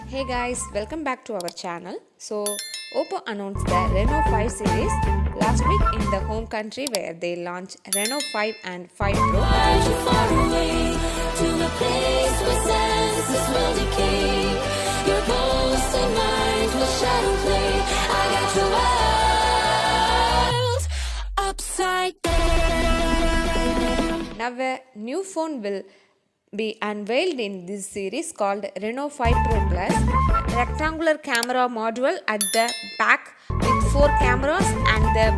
Hey guys, welcome back to our channel. So, OPPO announced the Reno 5 series last week in the home country where they launched Reno 5 and 5 Pro. Now a new phone will be unveiled in this series called Reno 5 Pro Plus, rectangular camera module at the back with 4 cameras, and the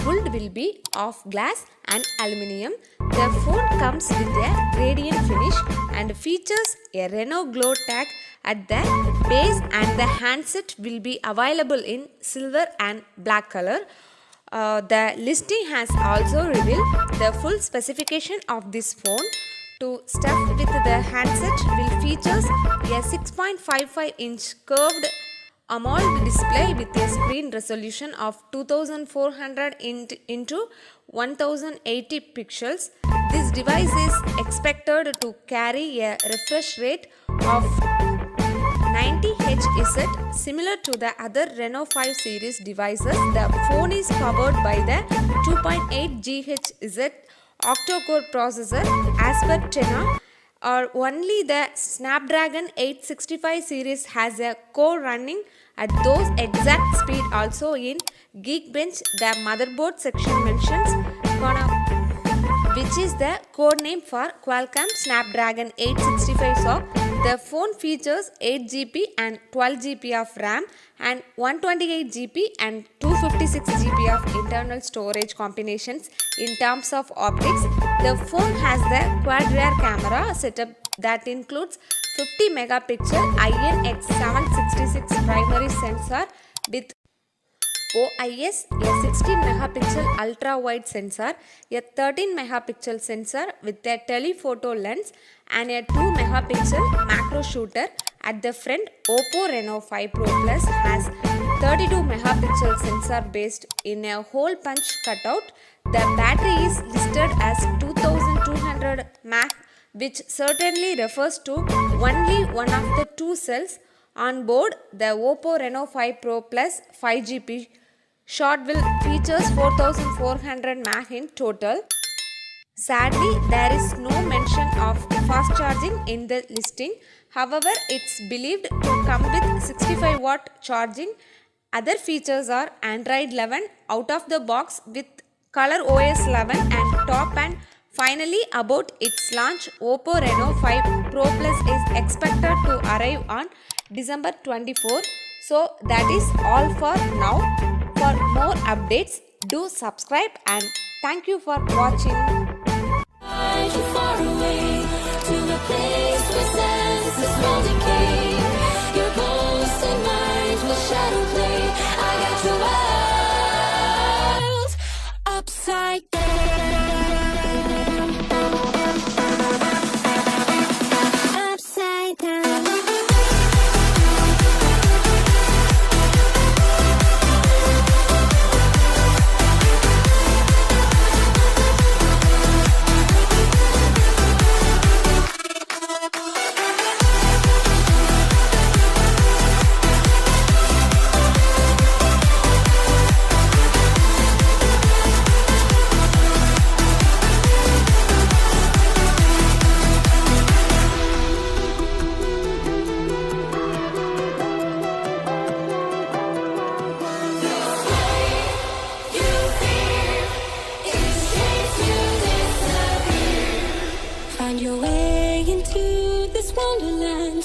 build will be of glass and aluminium. The phone comes with a gradient finish and features a Reno glow tag at the base, and the handset will be available in silver and black color. The listing has also revealed the full specification of this phone. To stuff with the handset will features a 6.55-inch curved AMOLED display with a screen resolution of 2400 into 1080 pixels. This device is expected to carry a refresh rate of 90 Hz. Similar to the other Reno 5 series devices, the phone is powered by the 2.8 GHz octa-core processor as per China, or only the Snapdragon 865 series has a core running at those exact speed. Also in Geekbench, the motherboard section mentions which is the code name for Qualcomm Snapdragon 865 SoC. The phone features 8GB and 12GB of RAM and 128GB and 256GB of internal storage combinations. In terms of optics, the phone has the quad rear camera setup that includes 50 megapixel INX766 primary sensor with OIS, a 16 megapixel ultra wide sensor, a 13 megapixel sensor with a telephoto lens, and a 2 megapixel macro shooter. At the front, OPPO Reno 5 Pro Plus has 32 megapixel sensor based in a hole punch cutout. The battery is listed as 2200 mAh, which certainly refers to only one of the two cells on board. The OPPO Reno 5 Pro Plus 5GP short will features 4400 mAh in total. Sadly, there is no mention of fast charging in the listing. However, it's believed to come with 65 watt charging. Other features are Android 11 out of the box with Color OS 11 and top, and finally about its launch, OPPO Reno 5 Pro Plus is expected to arrive on December 24. So that is all for now. For more updates, do subscribe, and thank you for watching. Find your way into this wonderland.